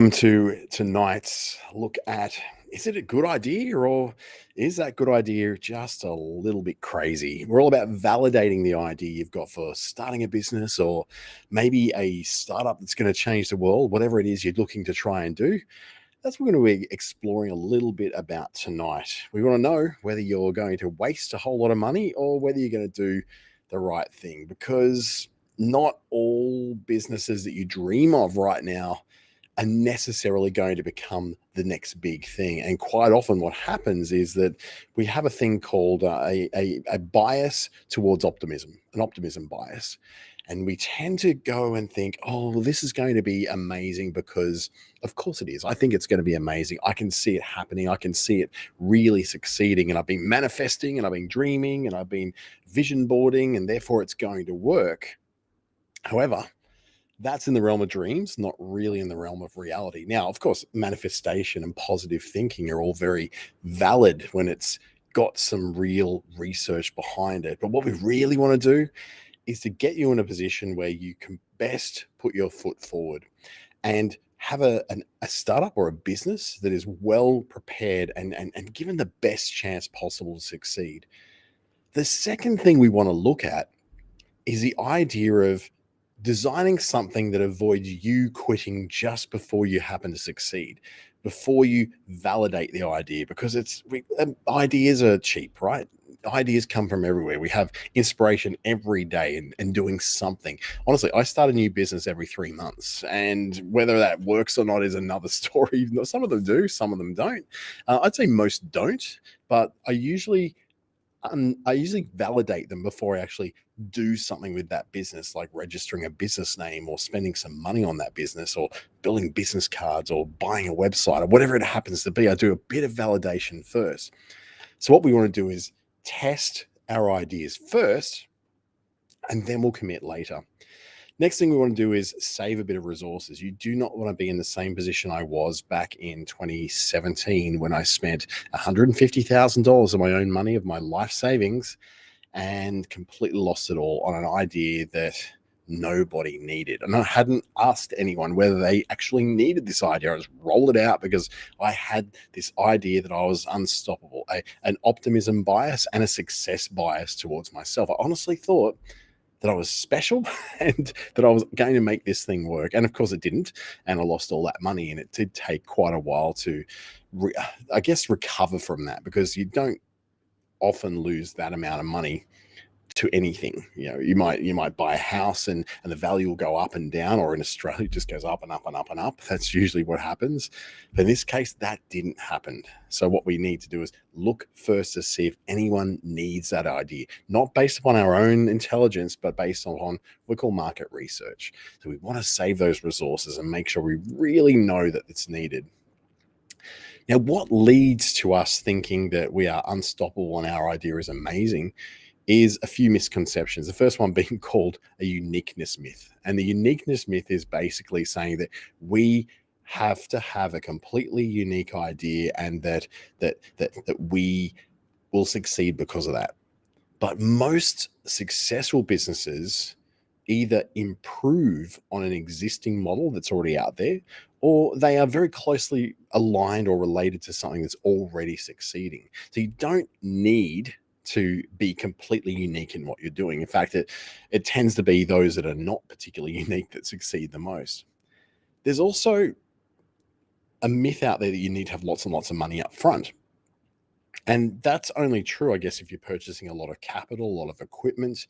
To tonight's look at, is it a good idea, or is that good idea just a little bit crazy? We're all about validating the idea you've got for starting a business or maybe a startup that's going to change the world, whatever it is you're looking to try and do. That's what we're going to be exploring a little bit about tonight. We want to know whether you're going to waste a whole lot of money or whether you're going to do the right thing, because not all businesses that you dream of right now are necessarily going to become the next big thing. And quite often, what happens is that we have a thing called a bias towards optimism, an optimism bias. And we tend to go and think, oh, well, this is going to be amazing because, of course, it is. I think it's going to be amazing. I can see it happening. I can see it really succeeding. And I've been manifesting and I've been dreaming and I've been vision boarding, and therefore it's going to work. However, that's in the realm of dreams, not really in the realm of reality. Now, of course, manifestation and positive thinking are all very valid when it's got some real research behind it. But what we really want to do is to get you in a position where you can best put your foot forward and have a startup or a business that is well prepared and given the best chance possible to succeed. The second thing we want to look at is the idea of designing something that avoids you quitting just before you happen to succeed, before you validate the idea, because ideas are cheap, right? Ideas come from everywhere. We have inspiration every day and doing something. Honestly, I start a new business every 3 months, and whether that works or not is another story. Some of them do, some of them don't. I'd say most don't, but I usually validate them before I actually do something with that business, like registering a business name or spending some money on that business or building business cards or buying a website or whatever it happens to be. I do a bit of validation first. So, what we want to do is test our ideas first, and then we'll commit later. Next thing we want to do is save a bit of resources. You do not want to be in the same position I was back in 2017 when I spent $150,000 of my own money, of my life savings, and completely lost it all on an idea that nobody needed. And I hadn't asked anyone whether they actually needed this idea. I just rolled it out because I had this idea that I was unstoppable, an optimism bias and a success bias towards myself. I honestly thought that I was special and that I was going to make this thing work. And of course, it didn't. And I lost all that money. And it did take quite a while to, I guess, recover from that, because you don't often lose that amount of money to anything. You might buy a house and the value will go up and down, or in Australia it just goes up and up and up and up. That's usually what happens. But in this case, that didn't happen. So what we need to do is look first to see if anyone needs that idea, not based upon our own intelligence, but based on what we call market research. So we want to save those resources and make sure we really know that it's needed. Now, what leads to us thinking that we are unstoppable and our idea is amazing is a few misconceptions. The first one being called a uniqueness myth. And the uniqueness myth is basically saying that we have to have a completely unique idea, and that we will succeed because of that. But most successful businesses either improve on an existing model that's already out there, or they are very closely aligned or related to something that's already succeeding. So you don't need to be completely unique in what you're doing. In fact, it tends to be those that are not particularly unique that succeed the most. There's also a myth out there that you need to have lots and lots of money up front. And that's only true, I guess, if you're purchasing a lot of capital, a lot of equipment.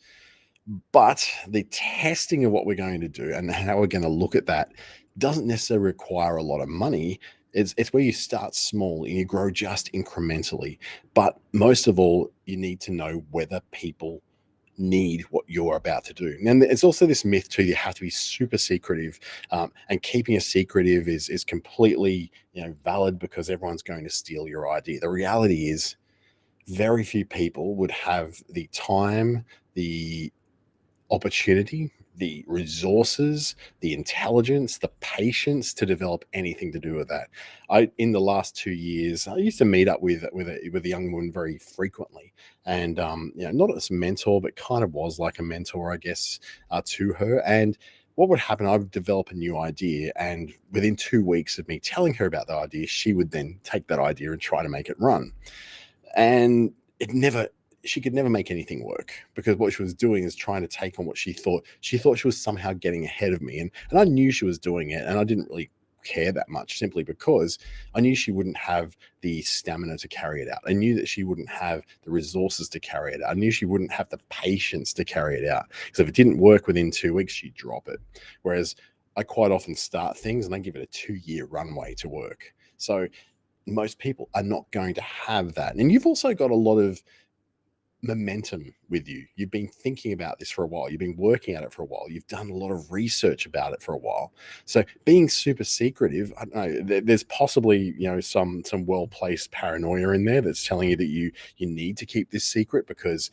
But the testing of what we're going to do and how we're going to look at that doesn't necessarily require a lot of money. It's where you start small and you grow just incrementally. But most of all, you need to know whether people need what you're about to do. And it's also this myth too, you have to be super secretive, and keeping a secretive is completely valid, because everyone's going to steal your idea. The reality is very few people would have the time, the opportunity, the resources, the intelligence, the patience to develop anything to do with that. In the last 2 years, I used to meet up with a young woman very frequently, and not as a mentor, but kind of was like a mentor, I guess, to her. And what would happen? I would develop a new idea, and within 2 weeks of me telling her about the idea, she would then take that idea and try to make it run. And it never she could never make anything work, because what she was doing is trying to take on what she thought she was somehow getting ahead of me, and I knew she was doing it, and I didn't really care that much, simply because I knew she wouldn't have the stamina to carry it out. I knew that she wouldn't have the resources to carry it out. I knew she wouldn't have the patience to carry it out, because if it didn't work within 2 weeks, she'd drop it. Whereas I quite often start things and I give it a 2-year runway to work. So most people are not going to have that. And you've also got a lot of momentum with you. You've been thinking about this for a while. You've been working at it for a while. You've done a lot of research about it for a while. So being super secretive, I don't know, there's possibly, some well-placed paranoia in there that's telling you that you need to keep this secret because,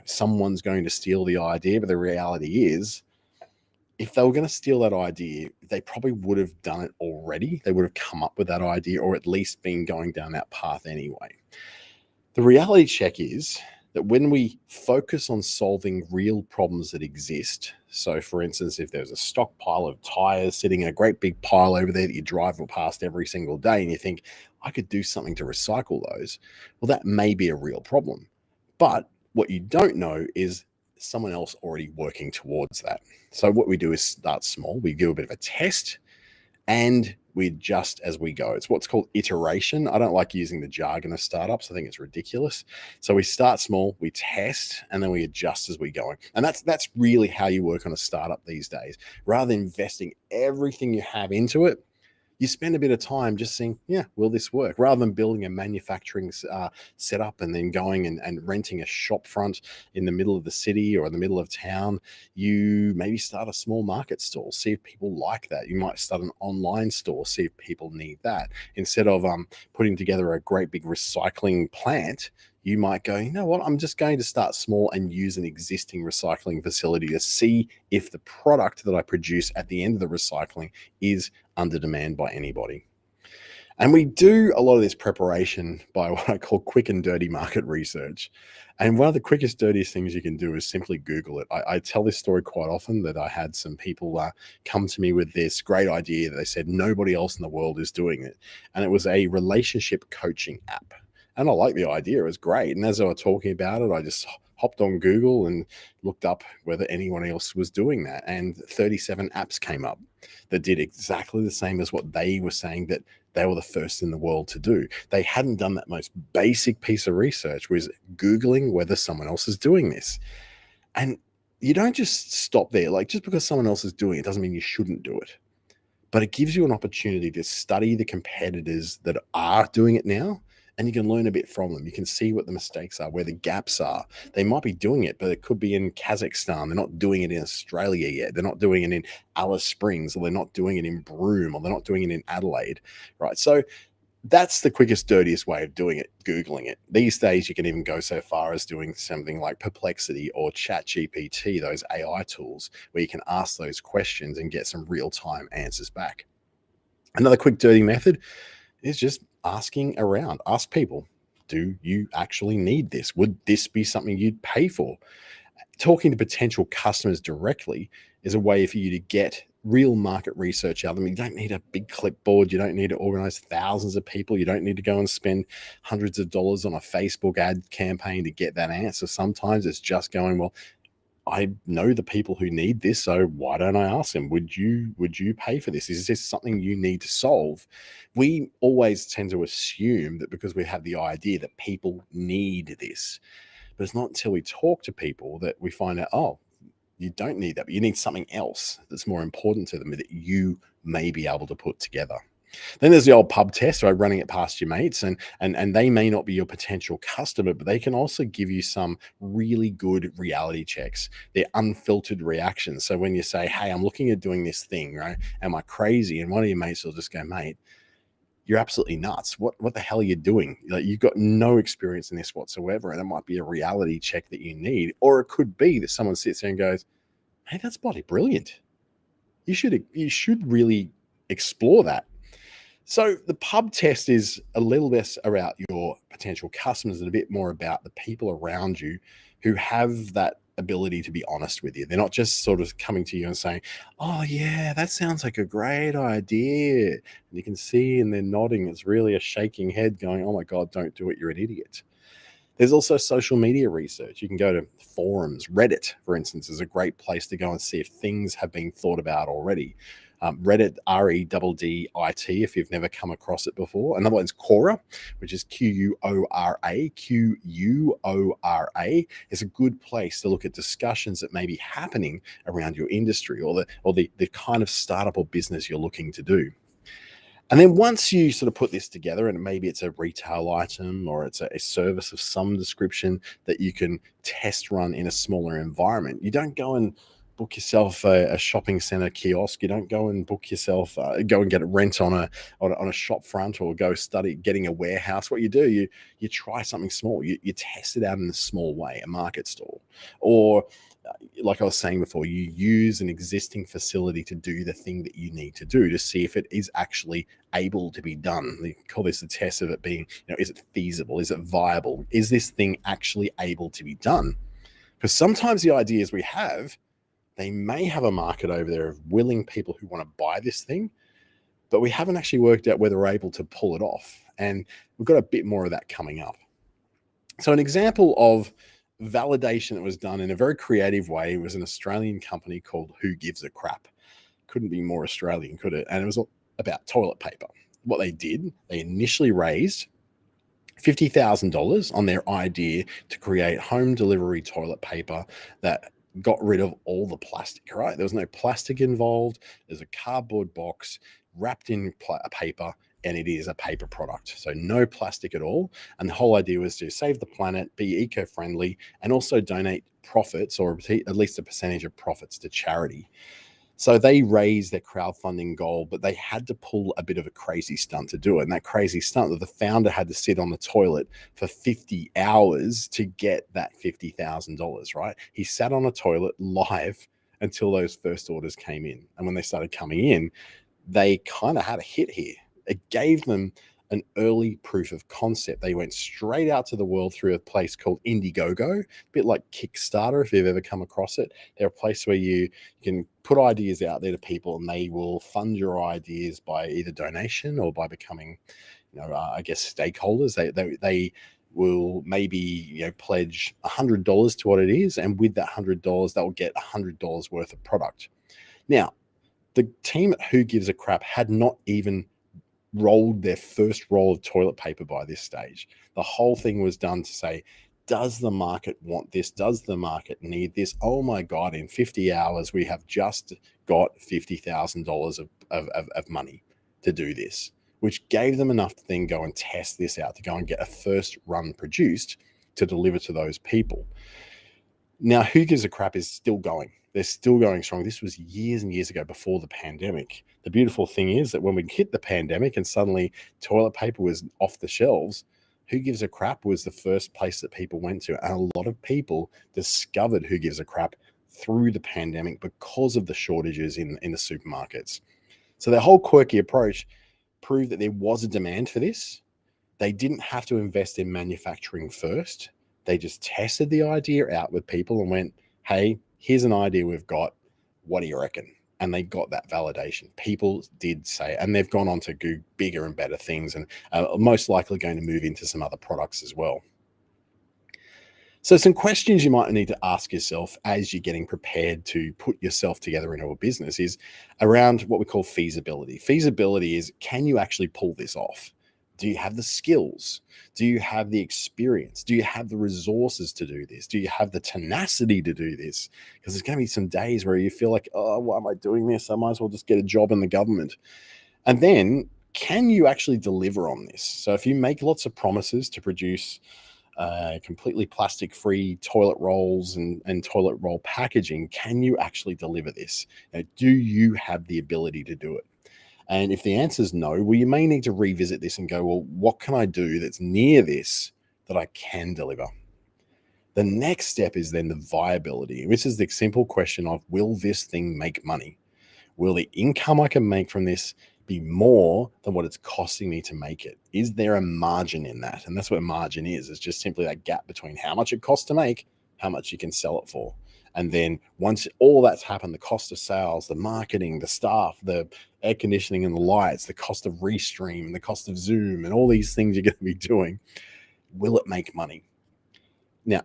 someone's going to steal the idea. But the reality is, if they were going to steal that idea, they probably would have done it already. They would have come up with that idea, or at least been going down that path anyway. The reality check is that when we focus on solving real problems that exist, so for instance, if there's a stockpile of tires sitting in a great big pile over there that you drive past every single day, and you think, I could do something to recycle those, well, that may be a real problem. But what you don't know is someone else already working towards that. So what we do is start small. We do a bit of a test, and we adjust as we go. It's what's called iteration. I don't like using the jargon of startups. I think it's ridiculous. So we start small, we test, and then we adjust as we go. And that's really how you work on a startup these days. Rather than investing everything you have into it, you spend a bit of time just saying, yeah, will this work? Rather than building a manufacturing setup and then going and renting a shop front in the middle of the city or in the middle of town, you maybe start a small market store, see if people like that. You might start an online store, see if people need that. Instead of putting together a great big recycling plant, you might go, you know what, I'm just going to start small and use an existing recycling facility to see if the product that I produce at the end of the recycling is under demand by anybody. And we do a lot of this preparation by what I call quick and dirty market research. And one of the quickest, dirtiest things you can do is simply Google it. I tell this story quite often, that I had some people come to me with this great idea that they said nobody else in the world is doing it. And it was a relationship coaching app. And I like the idea, it was great. And as I was talking about it, I just hopped on Google and looked up whether anyone else was doing that. And 37 apps came up that did exactly the same as what they were saying that they were the first in the world to do. They hadn't done that most basic piece of research, was Googling whether someone else is doing this. And you don't just stop there. Like, just because someone else is doing it doesn't mean you shouldn't do it. But it gives you an opportunity to study the competitors that are doing it now, and you can learn a bit from them. You can see what the mistakes are, where the gaps are. They might be doing it, but it could be in Kazakhstan. They're not doing it in Australia yet. They're not doing it in Alice Springs, or they're not doing it in Broome, or they're not doing it in Adelaide, right? So that's the quickest, dirtiest way of doing it, Googling it. These days, you can even go so far as doing something like Perplexity or ChatGPT, those AI tools, where you can ask those questions and get some real-time answers back. Another quick, dirty method is just asking around. Ask people, do you actually need this? Would this be something you'd pay for? Talking to potential customers directly is a way for you to get real market research out of them. You don't need a big clipboard. You don't need to organize thousands of people. You don't need to go and spend hundreds of dollars on a Facebook ad campaign to get that answer. Sometimes it's just going, well, I know the people who need this, so why don't I ask them? Would you pay for this? Is this something you need to solve? We always tend to assume that because we have the idea that people need this, but it's not until we talk to people that we find out, oh, you don't need that, but you need something else that's more important to them that you may be able to put together. Then there's the old pub test, right? Running it past your mates, and they may not be your potential customer, but they can also give you some really good reality checks. They're unfiltered reactions. So when you say, hey, I'm looking at doing this thing, right? Am I crazy? And one of your mates will just go, mate, you're absolutely nuts. What the hell are you doing? Like, you've got no experience in this whatsoever. And it might be a reality check that you need. Or it could be that someone sits there and goes, hey, that's bloody brilliant. You should really explore that. So the pub test is a little less about your potential customers and a bit more about the people around you who have that ability to be honest with you. They're not just sort of coming to you and saying, "Oh yeah, that sounds like a great idea." And you can see and they're nodding. It's really a shaking head going, "Oh my God, don't do it. You're an idiot." There's also social media research. You can go to forums. Reddit, for instance, is a great place to go and see if things have been thought about already. Reddit, Reddit, if you've never come across it before. Another one's Quora, which is Quora. Quora is a good place to look at discussions that may be happening around your industry or the kind of startup or business you're looking to do. And then once you sort of put this together, and maybe it's a retail item or it's a service of some description that you can test run in a smaller environment, you don't go and book yourself a shopping center kiosk. You don't go and book yourself, go and get a rent on a shop front or go study getting a warehouse. What you do, you try something small. You test it out in a small way, a market stall, or like I was saying before, you use an existing facility to do the thing that you need to do to see if it is actually able to be done. They call this the test of it being, is it feasible? Is it viable? Is this thing actually able to be done? Because sometimes the ideas we have, they may have a market over there of willing people who want to buy this thing, but we haven't actually worked out whether we're able to pull it off. And we've got a bit more of that coming up. So an example of validation that was done in a very creative way was an Australian company called Who Gives a Crap. Couldn't be more Australian, could it? And it was about toilet paper. What they did, they initially raised $50,000 on their idea to create home delivery toilet paper that got rid of all the plastic, right? There was no plastic involved. There's a cardboard box wrapped in paper, and it is a paper product. So no plastic at all. And the whole idea was to save the planet, be eco-friendly, and also donate profits, or at least a percentage of profits, to charity. So they raised their crowdfunding goal, but they had to pull a bit of a crazy stunt to do it. And that crazy stunt that the founder had to sit on the toilet for 50 hours to get that $50,000, right? He sat on a toilet live until those first orders came in. And when they started coming in, they kind of had a hit here. It gave them an early proof of concept. They went straight out to the world through a place called Indiegogo, a bit like Kickstarter, if you've ever come across it. They're a place where you can put ideas out there to people and they will fund your ideas by either donation or by becoming, I guess, stakeholders. They will maybe pledge $100 to what it is, and with that $100, they'll get $100 worth of product. Now, the team at Who Gives a Crap had not even rolled their first roll of toilet paper by this stage. The whole thing was done to say, does the market want this? Does the market need this? Oh my God, in 50 hours, we have just got $50,000 of money to do this, which gave them enough to then go and test this out, to go and get a first run produced to deliver to those people. Now, Who Gives a Crap is still going. They're still going strong. This was years and years ago, before the pandemic. The beautiful thing is that when we hit the pandemic and suddenly toilet paper was off the shelves, Who Gives a Crap was the first place that people went to. And a lot of people discovered Who Gives a Crap through the pandemic because of the shortages in the supermarkets. So their whole quirky approach proved that there was a demand for this. They didn't have to invest in manufacturing first. They just tested the idea out with people and went, hey, here's an idea we've got. What do you reckon? And they got that validation. People did say, and they've gone on to do bigger and better things, and most likely going to move into some other products as well. So some questions you might need to ask yourself as you're getting prepared to put yourself together into a business is around what we call feasibility. Feasibility is, can you actually pull this off? Do you have the skills? Do you have the experience? Do you have the resources to do this? Do you have the tenacity to do this? Because there's going to be some days where you feel like, oh, why am I doing this? I might as well just get a job in the government. And then, can you actually deliver on this? So if you make lots of promises to produce completely plastic-free toilet rolls and toilet roll packaging, can you actually deliver this? Do you have the ability to do it? And if the answer is no, well, you may need to revisit this and go, well, what can I do that's near this that I can deliver? The next step is then the viability. This is the simple question of, will this thing make money? Will the income I can make from this be more than what it's costing me to make it? Is there a margin in that? And that's what a margin is. It's just simply that gap between how much it costs to make, how much you can sell it for. And then once all that's happened, the cost of sales, the marketing, the staff, the air conditioning and the lights, the cost of Restream and the cost of Zoom and all these things you're going to be doing, will it make money? Now,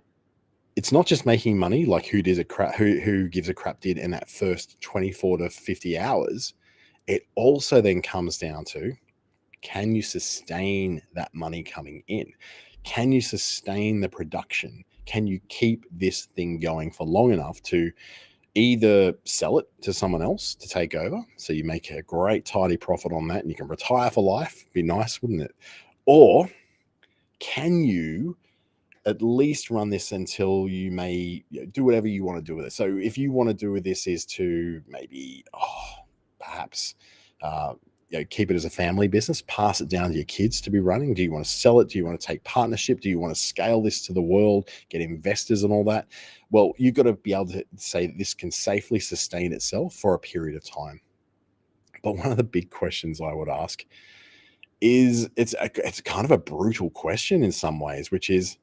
it's not just making money like who gives a crap did in that first 24 to 50 hours. It also then comes down to, can you sustain that money coming in? Can you sustain the production? Can you keep this thing going for long enough to either sell it to someone else to take over, so you make a great tidy profit on that and you can retire for life? Be nice, wouldn't it? Or can you at least run this until you may do whatever you want to do with it? So if you want to do with this is to maybe, perhaps, keep it as a family business, pass it down to your kids to be running. Do you want to sell it? Do you want to take partnership? Do you want to scale this to the world, get investors and all that? Well, you've got to be able to say that this can safely sustain itself for a period of time. But one of the big questions I would ask is, it's kind of a brutal question in some ways, which is,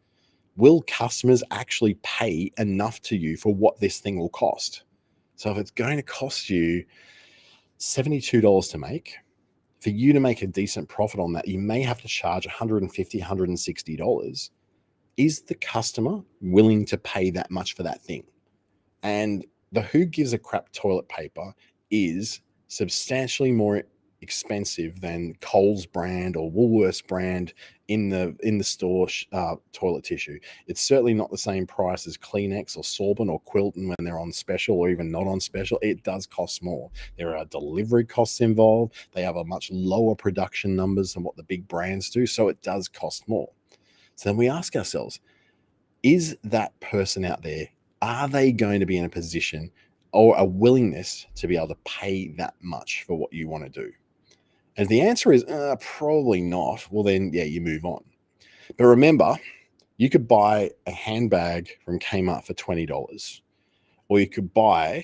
will customers actually pay enough to you for what this thing will cost? So if it's going to cost you $72 to make, for you to make a decent profit on that, you may have to charge $150, $160. Is the customer willing to pay that much for that thing? And the who gives a crap toilet paper is substantially more expensive than Coles brand or Woolworths brand in the store toilet tissue. It's certainly not the same price as Kleenex or Sorbent or Quilton when they're on special, or even not on special. It does cost more. There are delivery costs involved. They have a much lower production numbers than what the big brands do, so it does cost more. So then we ask ourselves, is that person out there, are they going to be in a position or a willingness to be able to pay that much for what you want to do? And if the answer is probably not, well then, yeah, you move on. But remember, you could buy a handbag from Kmart for $20, or you could buy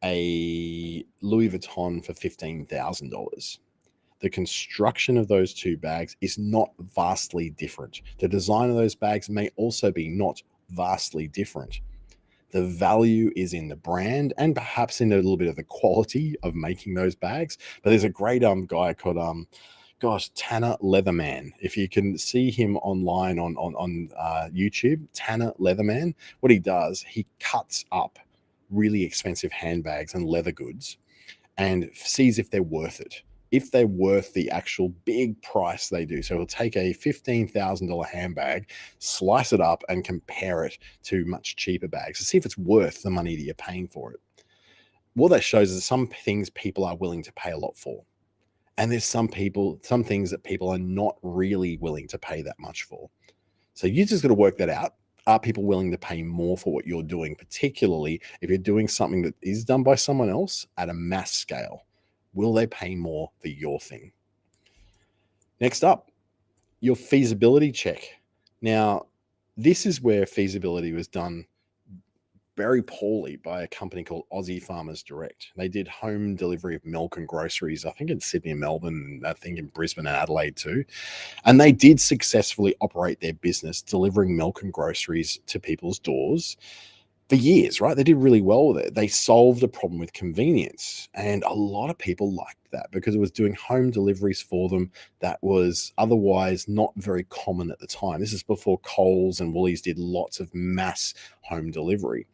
a Louis Vuitton for $15,000. The construction of those two bags is not vastly different. The design of those bags may also be not vastly different. The value is in the brand and perhaps in a little bit of the quality of making those bags. But there's a great guy called Tanner Leatherman. If you can see him online on YouTube, Tanner Leatherman, what he does, he cuts up really expensive handbags and leather goods and sees if they're worth it, if they're worth the actual big price they do. So he'll take a $15,000 handbag, slice it up, and compare it to much cheaper bags to see if it's worth the money that you're paying for it. What that shows is some things people are willing to pay a lot for. And there's some things that people are not really willing to pay that much for. So you just got to work that out. Are people willing to pay more for what you're doing, particularly if you're doing something that is done by someone else at a mass scale? Will they pay more for your thing? Next up, your feasibility check. Now, this is where feasibility was done very poorly by a company called Aussie Farmers Direct. They did home delivery of milk and groceries, I think in Sydney and Melbourne, and I think in Brisbane and Adelaide too. And they did successfully operate their business delivering milk and groceries to people's doors for years, right? They did really well with it. They solved a problem with convenience. And a lot of people liked that because it was doing home deliveries for them that was otherwise not very common at the time. This is before Coles and Woolies did lots of mass home delivery.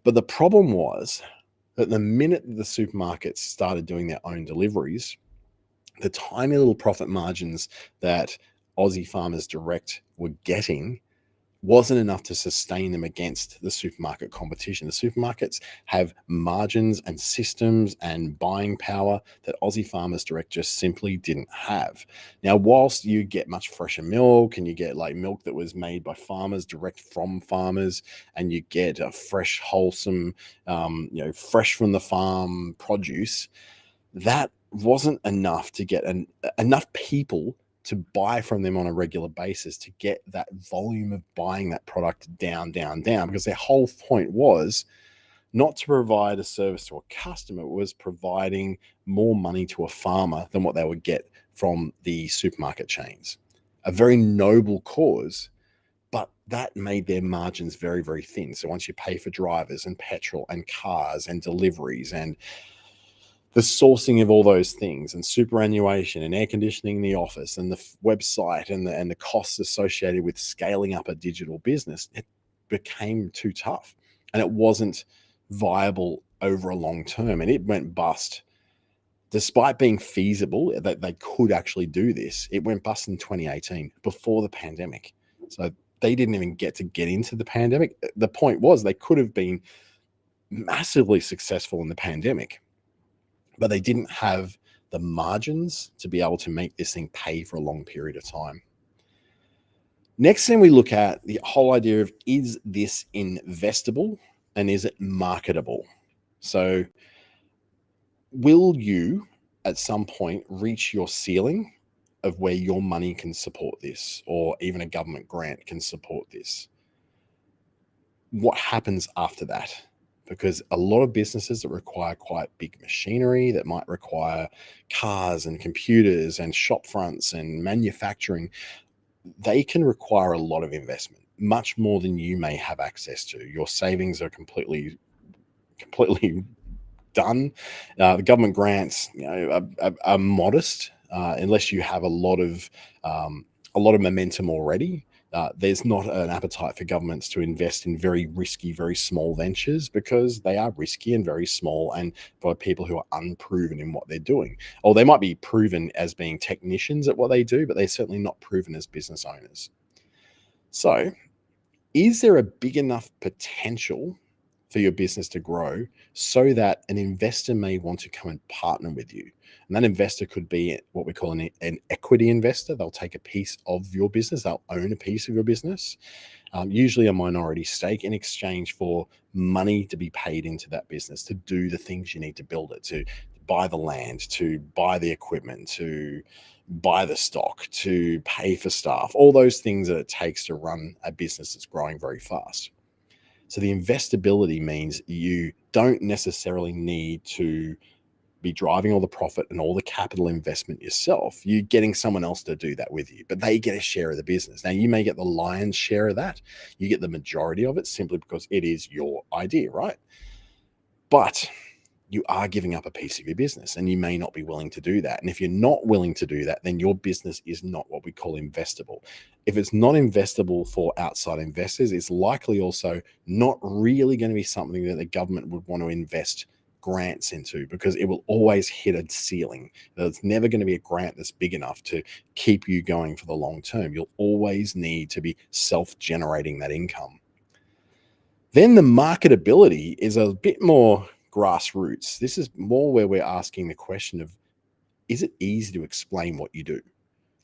But the problem was that the minute the supermarkets started doing their own deliveries, the tiny little profit margins that Aussie Farmers Direct were getting wasn't enough to sustain them against the supermarket competition. The supermarkets have margins and systems and buying power that Aussie Farmers Direct just simply didn't have. Now, whilst you get much fresher milk and you get like milk that was made by farmers direct from farmers, and you get a fresh, wholesome, fresh from the farm produce, that wasn't enough to get enough people to buy from them on a regular basis to get that volume of buying that product down, because their whole point was not to provide a service to a customer, it was providing more money to a farmer than what they would get from the supermarket chains. A very noble cause, but that made their margins very, very thin. So once you pay for drivers and petrol and cars and deliveries and the sourcing of all those things and superannuation and air conditioning in the office and the website and the costs associated with scaling up a digital business, it became too tough and it wasn't viable over a long term, and it went bust. Despite being feasible that they could actually do this, it went bust in 2018 before the pandemic. So they didn't even get into the pandemic. The point was they could have been massively successful in the pandemic, but they didn't have the margins to be able to make this thing pay for a long period of time. Next thing we look at the whole idea of, is this investable and is it marketable? So will you at some point reach your ceiling of where your money can support this, or even a government grant can support this? What happens after that? Because a lot of businesses that require quite big machinery, that might require cars and computers and shop fronts and manufacturing, they can require a lot of investment, much more than you may have access to. Your savings are completely done. The government grants, are modest unless you have a lot of momentum already. There's not an appetite for governments to invest in very risky, very small ventures, because they are risky and very small, and by people who are unproven in what they're doing. Or they might be proven as being technicians at what they do, but they're certainly not proven as business owners. So, is there a big enough potential for your business to grow so that an investor may want to come and partner with you? And that investor could be what we call an equity investor. They'll take a piece of your business, they'll own a piece of your business, usually a minority stake, in exchange for money to be paid into that business to do the things you need to build it, to buy the land, to buy the equipment, to buy the stock, to pay for staff, all those things that it takes to run a business that's growing very fast. So the investability means you don't necessarily need to be driving all the profit and all the capital investment yourself. You're getting someone else to do that with you, but they get a share of the business. Now, you may get the lion's share of that. You get the majority of it simply because it is your idea, right? But you are giving up a piece of your business, and you may not be willing to do that. And if you're not willing to do that, then your business is not what we call investable. If it's not investable for outside investors, it's likely also not really going to be something that the government would want to invest grants into, because it will always hit a ceiling. There's never going to be a grant that's big enough to keep you going for the long term. You'll always need to be self-generating that income. Then the marketability is a bit more grassroots. This is more where we're asking the question of, is it easy to explain what you do?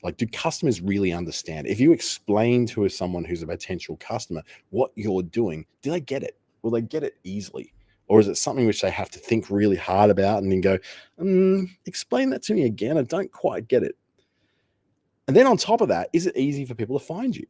Like, do customers really understand? If you explain to someone who's a potential customer what you're doing, do they get it? Will they get it easily? Or is it something which they have to think really hard about and then go, explain that to me again, I don't quite get it. And then on top of that, is it easy for people to find you?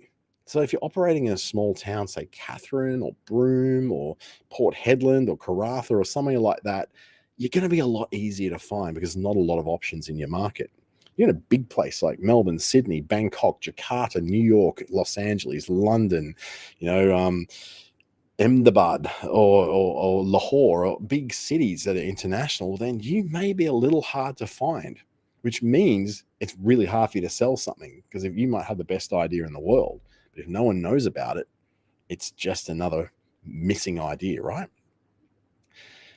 So if you're operating in a small town, say Catherine or Broome or Port Hedland or Karratha or somewhere like that, you're going to be a lot easier to find because there's not a lot of options in your market. You're in a big place like Melbourne, Sydney, Bangkok, Jakarta, New York, Los Angeles, London, Ahmedabad or Lahore, or big cities that are international, then you may be a little hard to find, which means it's really hard for you to sell something, because if you might have the best idea in the world, but if no one knows about it, it's just another missing idea, right?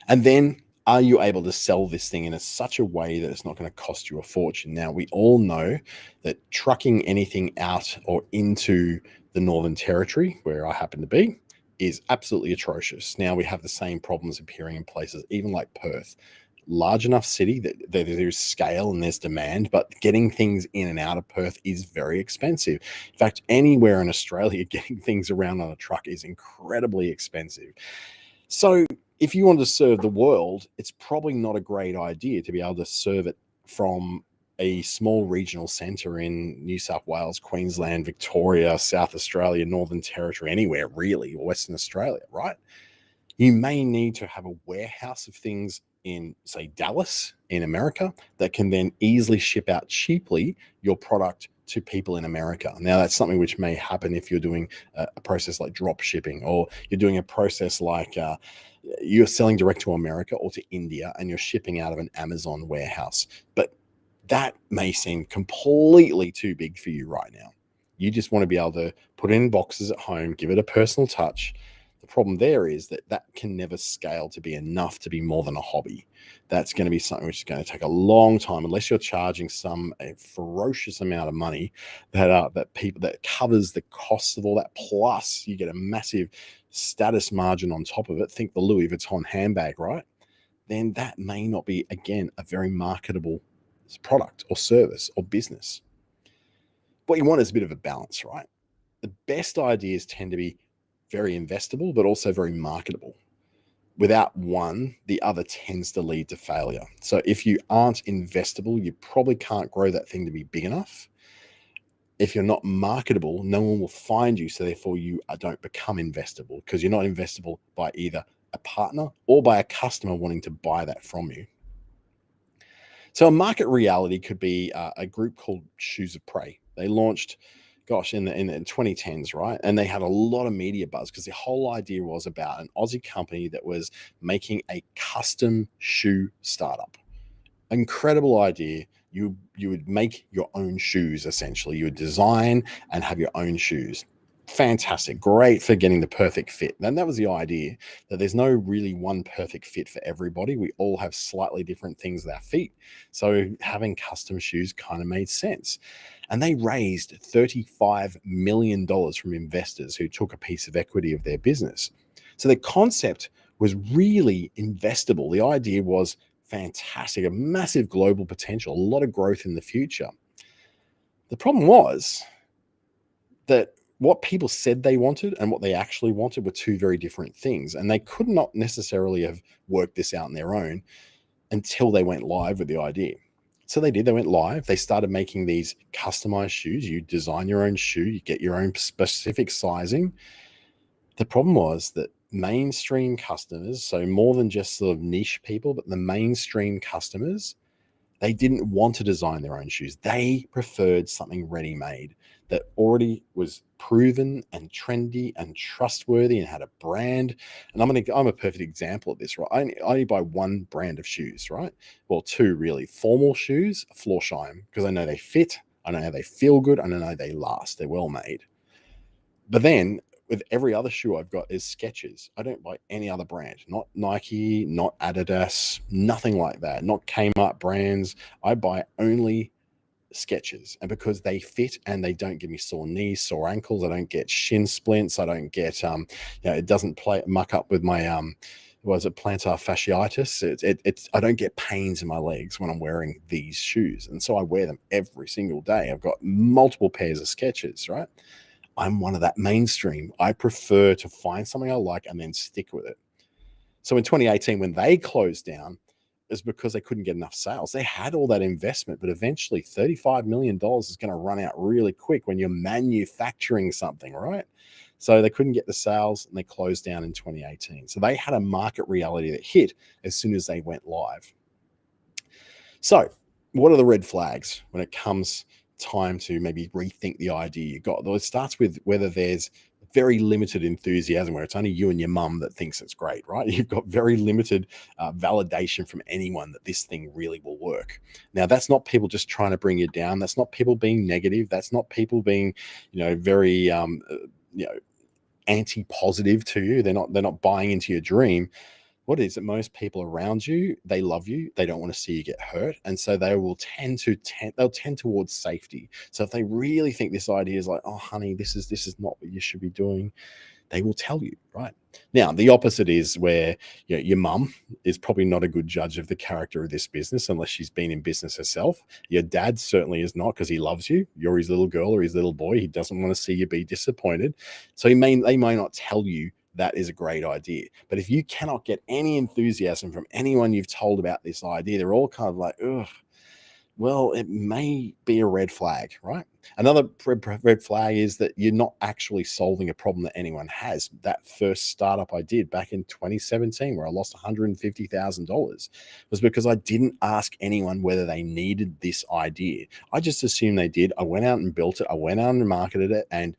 And then, are you able to sell this thing in such a way that it's not going to cost you a fortune? Now, we all know that trucking anything out or into the Northern Territory, where I happen to be, is absolutely atrocious. Now, we have the same problems appearing in places even like Perth. Large enough city that there's scale and there's demand, but getting things in and out of Perth is very expensive. In fact, anywhere in Australia, getting things around on a truck is incredibly expensive. So if you want to serve the world, it's probably not a great idea to be able to serve it from a small regional centre in New South Wales, Queensland, Victoria, South Australia, Northern Territory, anywhere really, or Western Australia, right? You may need to have a warehouse of things in, say, Dallas in America, that can then easily ship out cheaply your product to people in America. Now, that's something which may happen if you're doing a process like drop shipping, or you're doing a process like you're selling direct to America or to India and you're shipping out of an Amazon warehouse. But that may seem completely too big for you right now. You just want to be able to put it in boxes at home, give it a personal touch. The problem there is that that can never scale to be enough to be more than a hobby. That's going to be something which is going to take a long time, unless you're charging a ferocious amount of money that covers the costs of all that. Plus, you get a massive status margin on top of it. Think the Louis Vuitton handbag, right? Then that may not be, again, a very marketable product or service or business. What you want is a bit of a balance, right? The best ideas tend to be very investable, but also very marketable. Without one, the other tends to lead to failure. So if you aren't investable, you probably can't grow that thing to be big enough. If you're not marketable, no one will find you. So therefore, you don't become investable, because you're not investable by either a partner or by a customer wanting to buy that from you. So a market reality could be a group called Shoes of Prey. They launched, in the 2010s, right? And they had a lot of media buzz because the whole idea was about an Aussie company that was making a custom shoe startup. Incredible idea. You would make your own shoes, essentially. You would design and have your own shoes. Fantastic. Great for getting the perfect fit. And that was the idea, that there's no really one perfect fit for everybody. We all have slightly different things with our feet. So having custom shoes kind of made sense. And they raised $35 million from investors who took a piece of equity of their business. So the concept was really investable. The idea was fantastic, a massive global potential, a lot of growth in the future. The problem was that what people said they wanted and what they actually wanted were two very different things. And they could not necessarily have worked this out on their own until they went live with the idea. So they did. They went live. They started making these customized shoes. You design your own shoe, you get your own specific sizing. The problem was that mainstream customers, so more than just sort of niche people, but the mainstream customers, they didn't want to design their own shoes. They preferred something ready-made that already was proven and trendy and trustworthy and had a brand. And I'm a perfect example of this, right? I only buy one brand of shoes, right? Well, two really. Formal shoes, Florsheim, because I know they fit, I know they feel good, and I know they last. They're well made. But then with every other shoe I've got is Skechers. I don't buy any other brand, not Nike, not Adidas, nothing like that, not Kmart brands. I buy only Skechers, and because they fit and they don't give me sore knees, sore ankles, I don't get shin splints, I don't get it doesn't muck up with my plantar fasciitis. I don't get pains in my legs when I'm wearing these shoes, and so I wear them every single day. I've got multiple pairs of Skechers, right? I'm one of that mainstream. I prefer to find something I like and then stick with it. So in 2018, when they closed down, is because they couldn't get enough sales. They had all that investment, but eventually $35 million is going to run out really quick when you're manufacturing something, right? So they couldn't get the sales and they closed down in 2018. So they had a market reality that hit as soon as they went live. So what are the red flags when it comes time to maybe rethink the idea you got? Well, it starts with whether there's very limited enthusiasm, where it's only you and your mum that thinks it's great, right? You've got very limited validation from anyone that this thing really will work. Now, that's not people just trying to bring you down. That's not people being negative. That's not people being, very, anti-positive to you. They're not buying into your dream. What is it? Most people around you, they love you. They don't want to see you get hurt. And so they will tend towards safety. So if they really think this idea is like, oh, honey, this is not what you should be doing, they will tell you, right? Now, the opposite is where your mum is probably not a good judge of the character of this business unless she's been in business herself. Your dad certainly is not, because he loves you. You're his little girl or his little boy. He doesn't want to see you be disappointed. So they may not tell you that is a great idea. But if you cannot get any enthusiasm from anyone you've told about this idea, they're all kind of like, ugh, Well, it may be a red flag, right? Another red flag is that you're not actually solving a problem that anyone has. That first startup I did back in 2017, where I lost $150,000, was because I didn't ask anyone whether they needed this idea. I just assumed they did. I went out and built it. I went out and marketed it, and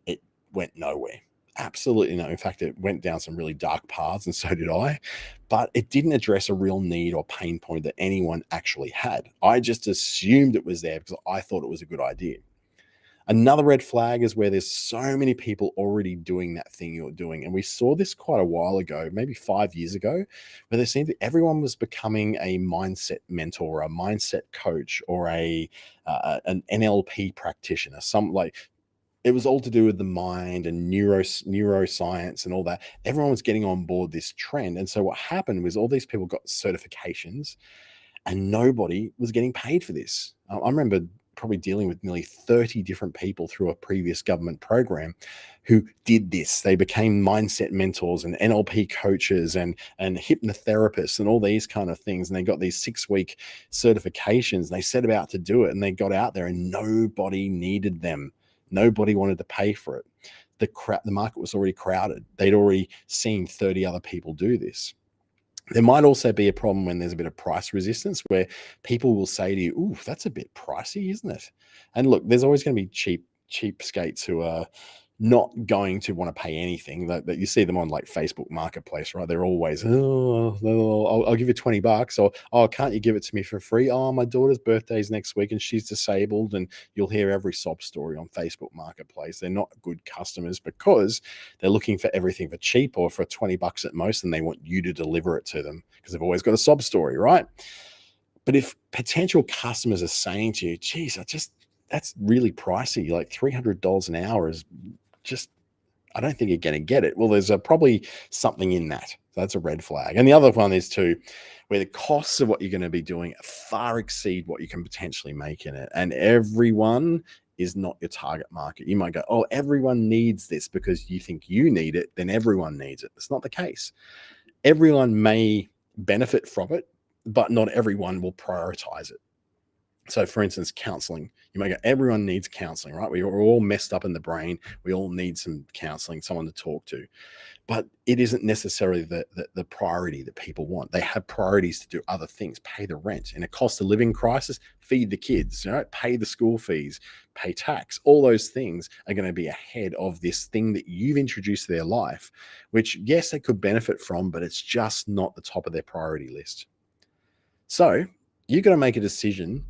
it went nowhere. Absolutely no. In fact, it went down some really dark paths, and so did I. But it didn't address a real need or pain point that anyone actually had. I just assumed it was there because I thought it was a good idea. Another red flag is where there's so many people already doing that thing you're doing. And we saw this quite a while ago, maybe 5 years ago, where there seemed that everyone was becoming a mindset mentor, a mindset coach, or an NLP practitioner. Some like it was all to do with the mind and neuroscience and all that. Everyone was getting on board this trend. And so what happened was all these people got certifications and nobody was getting paid for this. I remember probably dealing with nearly 30 different people through a previous government program who did this. They became mindset mentors and NLP coaches and hypnotherapists and all these kind of things. And they got these 6-week certifications. They set about to do it and they got out there and nobody needed them. Nobody wanted to pay for it. The market was already crowded. They'd already seen 30 other people do this. There might also be a problem when there's a bit of price resistance where people will say to you, "Ooh, that's a bit pricey, isn't it?" And look, there's always going to be cheapskates who are not going to want to pay anything. That you see them on like Facebook Marketplace, right? They're always, "Oh, I'll give you $20," or, "Oh, can't you give it to me for free? Oh, my daughter's birthday is next week and she's disabled." And you'll hear every sob story on Facebook Marketplace. They're not good customers because they're looking for everything for cheap or for $20 at most, and they want you to deliver it to them because they've always got a sob story, right? But if potential customers are saying to you, "Geez, that's really pricey, like $300 an hour is just, I don't think you're going to get it." Well, there's probably something in that. So that's a red flag. And the other one is too, where the costs of what you're going to be doing far exceed what you can potentially make in it. And everyone is not your target market. You might go, "Oh, everyone needs this," because you think you need it, then everyone needs it. It's not the case. Everyone may benefit from it, but not everyone will prioritize it. So, for instance, counseling. You may go, everyone needs counseling, right? We're all messed up in the brain. We all need some counseling, someone to talk to. But it isn't necessarily the priority that people want. They have priorities to do other things, pay the rent. In a cost of living crisis, feed the kids, pay the school fees, pay tax. All those things are going to be ahead of this thing that you've introduced to their life, which, yes, they could benefit from, but it's just not the top of their priority list. So you've got to make a decision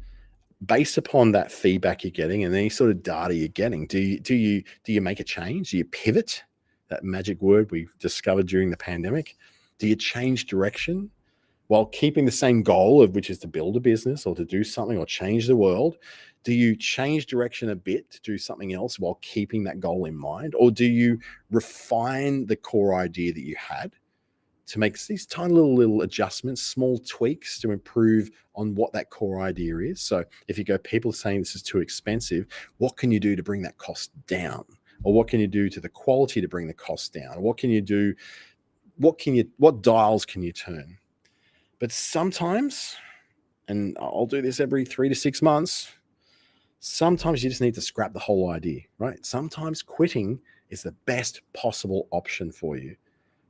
based upon that feedback you're getting and any sort of data you're getting. Do you make a change? Do you pivot? That magic word we discovered during the pandemic. Do you change direction while keeping the same goal of which is to build a business or to do something or change the world? Do you change direction a bit to do something else while keeping that goal in mind? Or do you refine the core idea that you had to make these tiny little adjustments, small tweaks to improve on what that core idea is? So if you go, people saying this is too expensive, what can you do to bring that cost down? Or what can you do to the quality to bring the cost down? Or what can you do? What dials can you turn? But sometimes, and I'll do this every 3 to 6 months, sometimes you just need to scrap the whole idea, right? Sometimes quitting is the best possible option for you,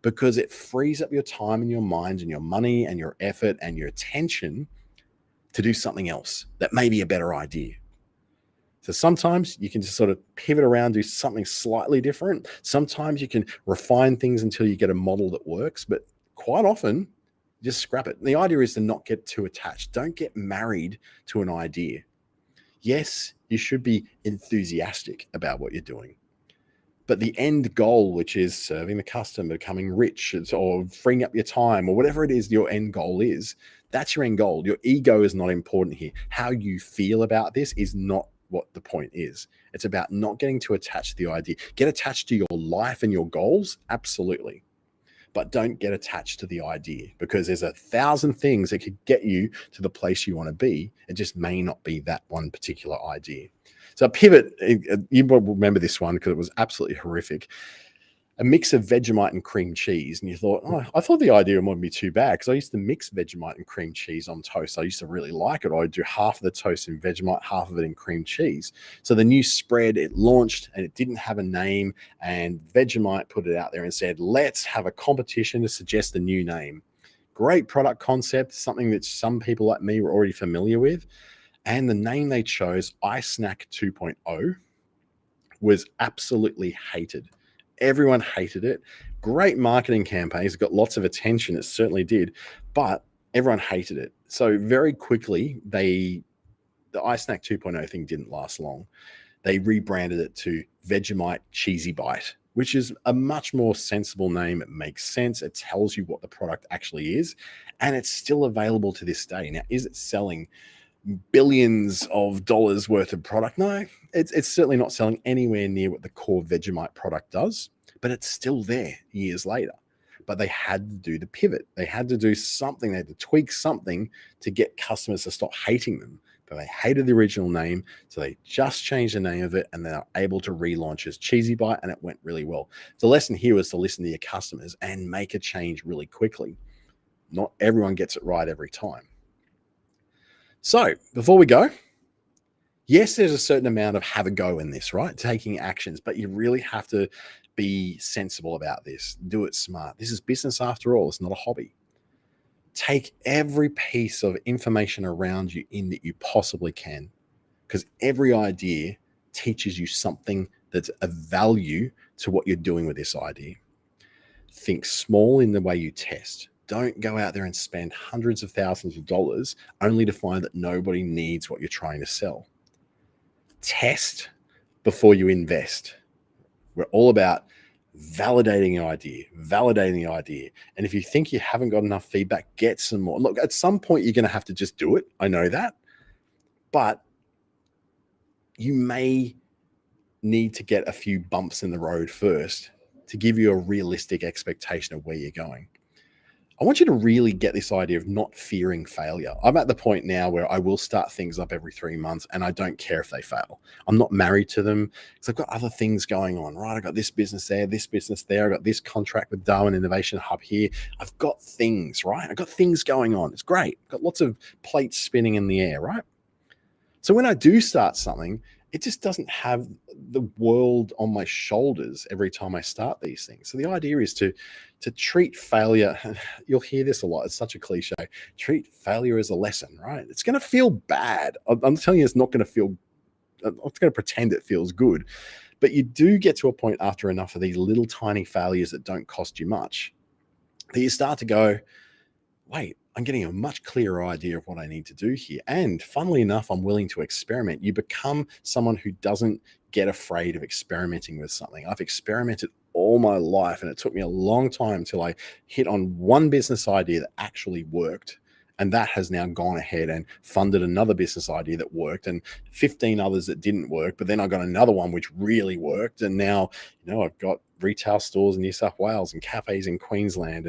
because it frees up your time and your mind and your money and your effort and your attention to do something else that may be a better idea. So sometimes you can just sort of pivot around, do something slightly different. Sometimes you can refine things until you get a model that works, but quite often, just scrap it. The idea is to not get too attached. Don't get married to an idea. Yes, you should be enthusiastic about what you're doing, but the end goal, which is serving the customer, becoming rich, or freeing up your time, or whatever it is your end goal is, that's your end goal. Your ego is not important here. How you feel about this is not what the point is. It's about not getting too attached to the idea. Get attached to your life and your goals, absolutely. But don't get attached to the idea, because there's 1,000 things that could get you to the place you want to be. It just may not be that one particular idea. So pivot, you will remember this one because it was absolutely horrific. a mix of Vegemite and cream cheese, and you thought, oh, I thought the idea wouldn't be too bad because I used to mix Vegemite and cream cheese on toast. I used to really like it. I'd do half of the toast in Vegemite, half of it in cream cheese. So the new spread, it launched and it didn't have a name, and Vegemite put it out there and said, let's have a competition to suggest a new name. Great product concept, something that some people like me were already familiar with. And the name they chose, iSnack 2.0, was absolutely hated. Everyone hated it. Great marketing campaigns, got lots of attention. It certainly did, but everyone hated it. So very quickly, the iSnack 2.0 thing didn't last long. They rebranded it to Vegemite Cheesy Bite, which is a much more sensible name. It makes sense. It tells you what the product actually is, and it's still available to this day. Now, is it selling billions of dollars worth of product? No, it's certainly not selling anywhere near what the core Vegemite product does, but it's still there years later. But they had to do the pivot. They had to do something. They had to tweak something to get customers to stop hating them. But they hated the original name, so they just changed the name of it, and they're able to relaunch as Cheesy Bite, and it went really well. The lesson here was to listen to your customers and make a change really quickly. Not everyone gets it right every time. So before we go, yes, there's a certain amount of have a go in this, right? Taking actions, but you really have to be sensible about this. Do it smart. This is business after all. It's not a hobby. Take every piece of information around you in that you possibly can, because every idea teaches you something that's of value to what you're doing with this idea. Think small in the way you test. Don't go out there and spend hundreds of thousands of dollars only to find that nobody needs what you're trying to sell. Test before you invest. We're all about validating the idea. And if you think you haven't got enough feedback, get some more. Look, at some point, you're going to have to just do it. I know that. But you may need to get a few bumps in the road first to give you a realistic expectation of where you're going. I want you to really get this idea of not fearing failure. I'm at the point now where I will start things up every 3 months and I don't care if they fail. I'm not married to them because I've got other things going on, right? I've got this business there, I've got this contract with Darwin Innovation Hub here. I've got things, right? I've got things going on. It's great. I've got lots of plates spinning in the air, right? So when I do start something, it just doesn't have the world on my shoulders every time I start these things. So the idea is to treat failure. You'll hear this a lot. It's such a cliche. Treat failure as a lesson, right? It's going to feel bad. I'm telling you, it's not going to feel. I'm not going to pretend it feels good, but you do get to a point after enough of these little tiny failures that don't cost you much that you start to go, wait, I'm getting a much clearer idea of what I need to do here. And funnily enough, I'm willing to experiment. You become someone who doesn't get afraid of experimenting with something. I've experimented all my life, and it took me a long time till I hit on one business idea that actually worked. And that has now gone ahead and funded another business idea that worked and 15 others that didn't work. But then I got another one which really worked. And now, I've got retail stores in New South Wales and cafes in Queensland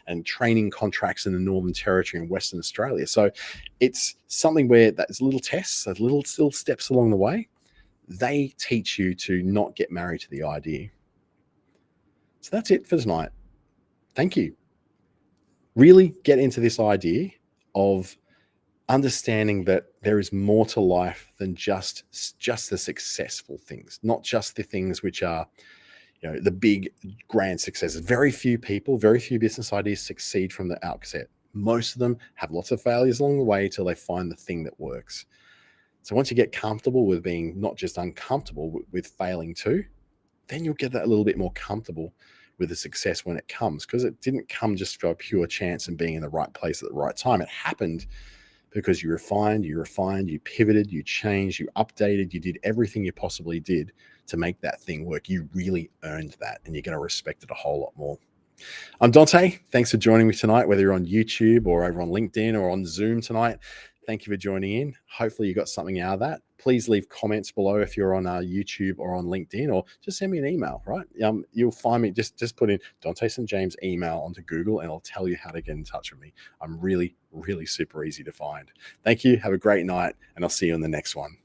and training contracts in the Northern Territory and Western Australia. So it's something where that's little tests, those little steps along the way. They teach you to not get married to the idea. So that's it for tonight. Thank you. Really get into this idea of understanding that there is more to life than just the successful things, not just the things which are, the big grand successes. Very few people, very few business ideas succeed from the outset. Most of them have lots of failures along the way till they find the thing that works. So once you get comfortable with being not just uncomfortable with failing too, then you'll get that a little bit more comfortable with the success when it comes, because it didn't come just for pure chance and being in the right place at the right time. It happened because you refined, you pivoted, you changed, you updated, you did everything you possibly did to make that thing work. You really earned that, and you're going to respect it a whole lot more. I'm Dante. Thanks for joining me tonight, whether you're on YouTube or over on LinkedIn or on Zoom tonight. Thank you for joining in. Hopefully you got something out of that. Please leave comments below if you're on YouTube or on LinkedIn, or just send me an email, right? You'll find me, just put in Dante St. James email onto Google and I'll tell you how to get in touch with me. I'm really, really super easy to find. Thank you. Have a great night, and I'll see you in the next one.